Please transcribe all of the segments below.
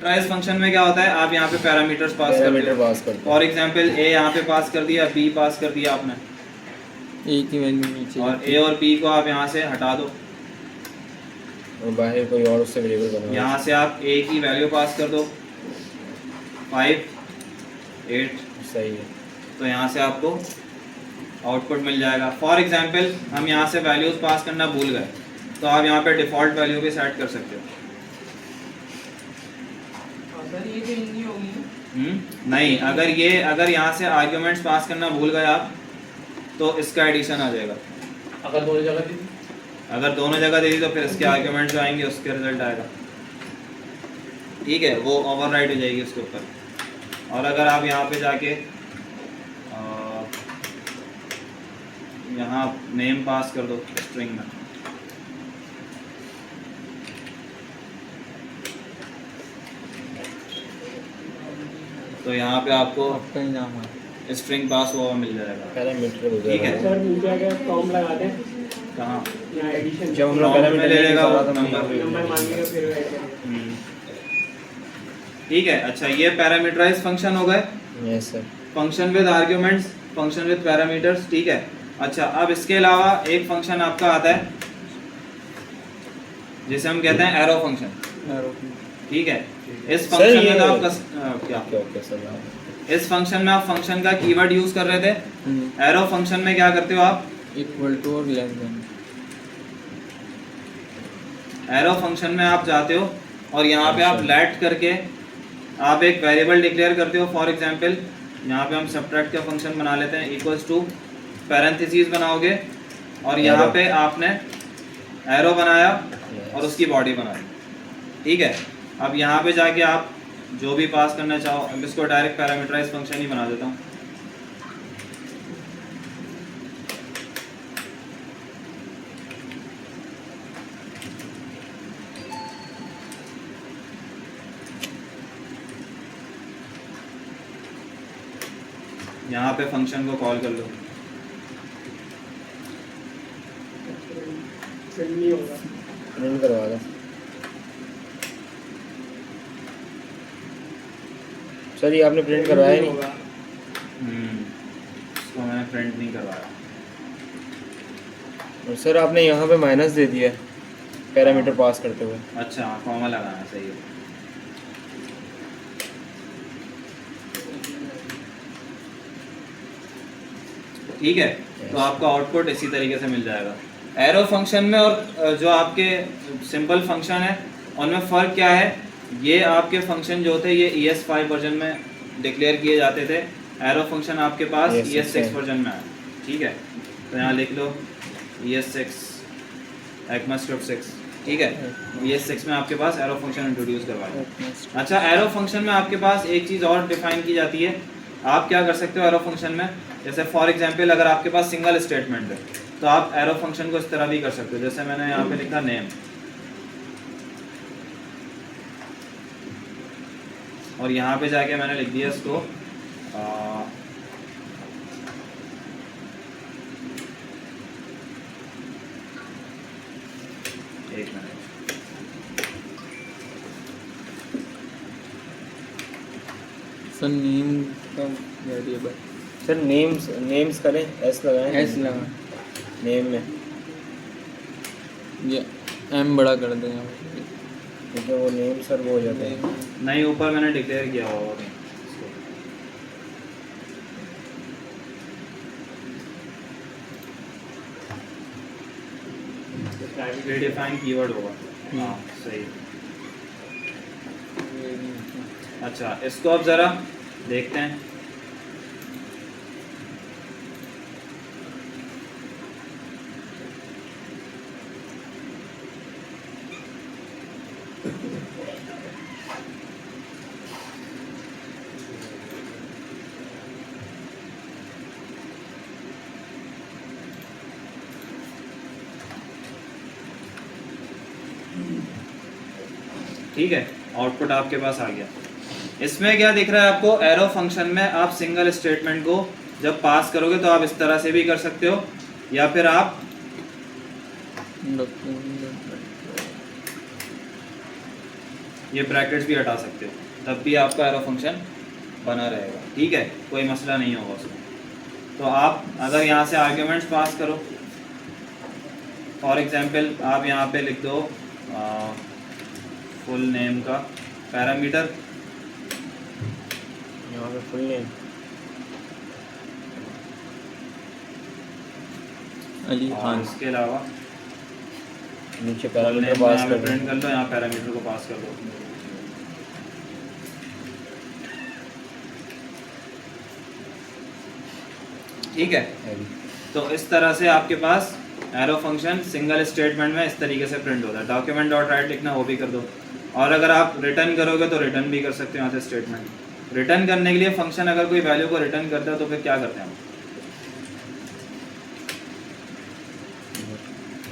Parameterise function में क्या होता है, आप यहाँ पे पैरामीटर्स पास करते हो। फॉर एग्जांपल ए यहाँ पे पास कर दिया, बी पास कर दिया आपने, ए की वैल्यू नीचे और ए और बी को आप यहाँ से हटा दो और बाहर कोई और उससे वेरिएबल बनाओ। यहाँ से आप ए की वैल्यू पास कर दो 5 8, सही है। तो यहाँ से आपको आउटपुट मिल जाएगा। फॉर एग्जांपल हम यहाँ से वैल्यूज पास करना भूल गए, तो आप यहाँ पे डिफ़ॉल्ट वैल्यू भी सेट कर सकते हो। सर ये तो नहीं होगी। नहीं, अगर यहाँ से आर्ग्यूमेंट्स पास करना भूल गए आप, तो इसका एडिशन आ जाएगा। अगर दोनों जगह दी, अगर दोनों जगह दे दी तो फिर इसके आर्ग्यूमेंट्स जो आएंगे उसके रिजल्ट आएगा। ठीक है, वो ओवरराइड हो जाएगी उसके ऊपर। और अगर आप यहाँ पे जाके यहाँ नेम पास कर दो स्ट्रिंग में, तो यहाँ पे आपको आपका ही नाम है। स्ट्रिंग पास हुआ मिल जाएगा। पैरामीटर हो ठीक है। सर नीचे आके कॉम लगा दें, कहाँ? यहाँ एडिशन जब हम लोग Prompt में पैरामीटर ले लेगा वो नंबर मांगेगा फिर ऐड करें। ठीक है। अच्छा, ये पैरामीटराइज फंक्शन हो गए, yes sir. Function with arguments, function with parameters. ठीक है। अच्छा, अब इसके अलावा एक फंक्शन आपका आता है जिसे हम कहते हैं एरो फंक्शन। ठीक है। इस फंक्शन में तो आप क्या ओके सर। इस फंक्शन में आप फंक्शन का कीवर्ड यूज कर रहे थे। एरो फंक्शन में क्या करते हो आप? इक्वल टू और लेस देन। एरो फंक्शन में आप जाते हो और यहाँ पे आप लेट करके आप एक वेरिएबल डिक्लेयर करते हो। फॉर एग्जांपल यहाँ पे हम सब्ट्रैक्ट का फंक्शन बना लेते हैं, इक्वल्स टू पैरेंथेसिस बनाओगे और यहाँ पे आपने एरो बनाया और उसकी बॉडी बनाई। ठीक है। अब यहाँ पे जाके आप जो भी पास करना चाहो, अब इसको डायरेक्ट पैरामीटराइज फंक्शन ही बना देता हूँ। यहाँ पे फंक्शन को कॉल कर लो। नहीं होगा, प्रिंट करवा दो सर। ये आपने प्रिंट करवाया नहीं होगा। इसको मैंने प्रिंट नहीं करवाया। और सर आपने यहाँ पे माइनस दे दिया पैरामीटर पास करते हुए। अच्छा, कॉमा लगाना सही है। ठीक है। तो आपका आउटपुट इसी तरीके से मिल जाएगा। एरो फंक्शन में और जो आपके सिंपल फंक्शन है उनमें फ़र्क क्या है? ये आपके फंक्शन जो थे ये ES5 वर्जन में डिक्लेयर किए जाते थे। एरो फंक्शन आपके पास ES6 वर्जन में है। ठीक है। तो यहाँ लिख लो ES6 ECMAScript 6। ठीक है। ES6 में आपके पास एरो फंक्शन इंट्रोड्यूस करवाया। अच्छा, एरो फंक्शन में आपके पास एक चीज़ और डिफाइन की जाती है। आप क्या कर सकते हो एरो फंक्शन में? जैसे फॉर एग्जांपल अगर आपके पास सिंगल स्टेटमेंट है तो आप एरो फंक्शन को इस तरह भी कर सकते हो। जैसे मैंने यहाँ पे लिखा नेम, और यहाँ पे जाके मैंने लिख दिया इसको एक मिनट, सर नेम का वेरिएबल सर नेम्स करें, एस लगाएं। एस लगा, नेम में ये एम बड़ा कर देंगे क्योंकि वो नेम सर वो हो जाते हैं। नहीं, ऊपर मैंने डिक्लेयर किया हुआ है। प्रीडिफाइन कीवर्ड होगा। हाँ, सही। अच्छा, इसको अब ज़रा देखते हैं। ठीक है, आउटपुट आपके पास आ गया। इसमें क्या दिख रहा है आपको? एरो फंक्शन में आप सिंगल स्टेटमेंट को जब पास करोगे तो आप इस तरह से भी कर सकते हो, या फिर आप ये ब्रैकेट्स भी हटा सकते हो, तब भी आपका एरो फंक्शन बना रहेगा। ठीक है, कोई मसला नहीं होगा उसमें। तो आप अगर यहाँ से आर्ग्यूमेंट्स पास करो, फॉर एग्जांपल आप यहाँ पे लिख दो फुल नेम का पैरामीटर, यहाँ पे फुल नेम अली और खान। इसके अलावा नीचे फुल पैरामीटर नेम पास यहाँ कर पे प्रिंट कर लो, यहाँ पैरामीटर को पास कर दो। ठीक है, तो इस तरह से आपके पास एरो फंक्शन सिंगल स्टेटमेंट में इस तरीके से प्रिंट होता है। डॉक्यूमेंट डॉट राइट लिखना वो भी कर दो, और अगर आप रिटर्न करोगे तो रिटर्न भी कर सकते हो यहाँ से स्टेटमेंट। रिटर्न करने के लिए फंक्शन अगर कोई वैल्यू को रिटर्न करता है तो फिर क्या करते हैं हम?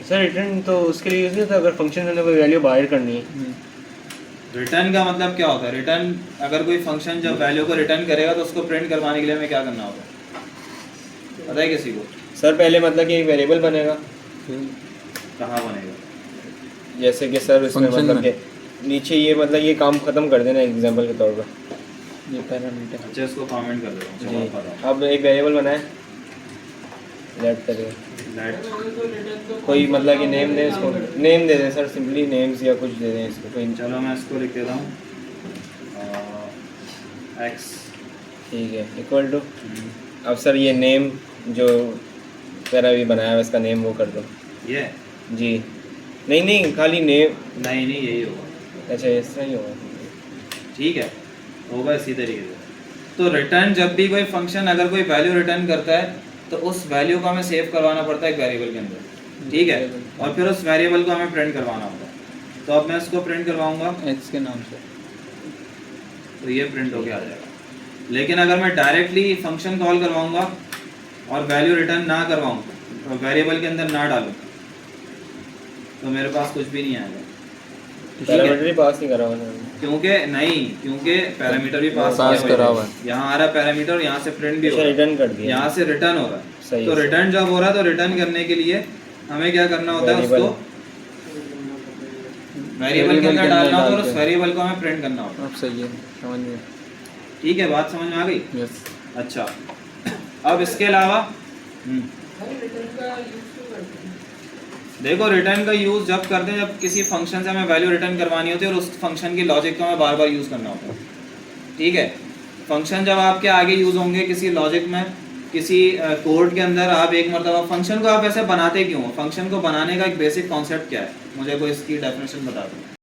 सर रिटर्न तो उसके लिए यूज़ नहीं होता अगर फंक्शन में कोई वैल्यू बाहर करनी है। रिटर्न का मतलब क्या होता है? रिटर्न अगर कोई फंक्शन जब वैल्यू को रिटर्न करेगा तो उसको प्रिंट करवाने के लिए हमें क्या करना होगा, पता है किसी को? सर पहले मतलब कि एक वेरिएबल बनेगा, कहाँ बनेगा? जैसे कि सर इसमें Function मतलब में। कि नीचे ये मतलब ये काम ख़त्म कर देना एग्जांपल के तौर पर। ये पैरामीटर। अच्छा, इसको कमेंट कर दो। जी, अब एक वेरिएबल बनाए, लेट करें, कोई मतलब कि नेम दें, इसको नेम दे दें सर, सिंपली नेम्स या कुछ दे दें इसको कोई। चलो मैं इसको लिख देता हूँ एक्स। ठीक है, इक्वल टू, अब सर ये नेम जो मेरा भी बनाया है इसका नेम वो कर दो। ये जी नहीं खाली नेम। नहीं यही होगा। अच्छा इस तरह ही होगा। ठीक है, होगा इसी तरीके से। तो रिटर्न जब भी कोई फंक्शन अगर कोई वैल्यू रिटर्न करता है तो उस वैल्यू को हमें सेव करवाना पड़ता है एक वेरिएबल के अंदर। ठीक है, और फिर उस वेरिएबल को हमें प्रिंट करवाना होगा। तो अब मैं इसको प्रिंट करवाऊंगा एक्स के नाम से। तो ये प्रिंट होके आ जाएगा। लेकिन अगर मैं डायरेक्टली फंक्शन कॉल करवाऊंगा और वैल्यू रिटर्न ना करवाऊँ, तो वेरिएबल के अंदर ना डालूँ, तो मेरे पास कुछ भी नहीं आएगा। ठीक है, पैरामीटर ही पास नहीं करा हुआ सर। क्योंकि पैरामीटर भी पास पास किया करा हुआ हुआ है। यहाँ आ रहा है पैरामीटर और यहाँ से प्रिंट भी हो अच्छा रहा है, रिटर्न कर दिया। यहाँ से रिटर्न हो रहा है। सही तो है। रिटर्न जब हो रहा है तो रिटर्न करने के लिए हमें क्या करना होता है? Variable। उसको वेरिएबल के अंदर डालना होता है और उस वेरिएबल को हमें प्रिंट करना होता है। अब सही है, समझ में। ठीक है, बात समझ में आ गई? यस। अच्छा, अब इसके अलावा देखो, रिटर्न का यूज़ जब करते हैं जब किसी फंक्शन से हमें वैल्यू रिटर्न करवानी होती है और उस फंक्शन की लॉजिक को हमें बार बार यूज़ करना होता है। ठीक है, फंक्शन जब आपके आगे यूज़ होंगे किसी लॉजिक में, किसी कोड के अंदर, आप एक मरतबा फंक्शन को आप ऐसे बनाते क्यों हो? फंक्शन को बनाने का एक बेसिक कॉन्सेप्ट क्या है? मुझे कोई इसकी डेफिनेशन बता दो।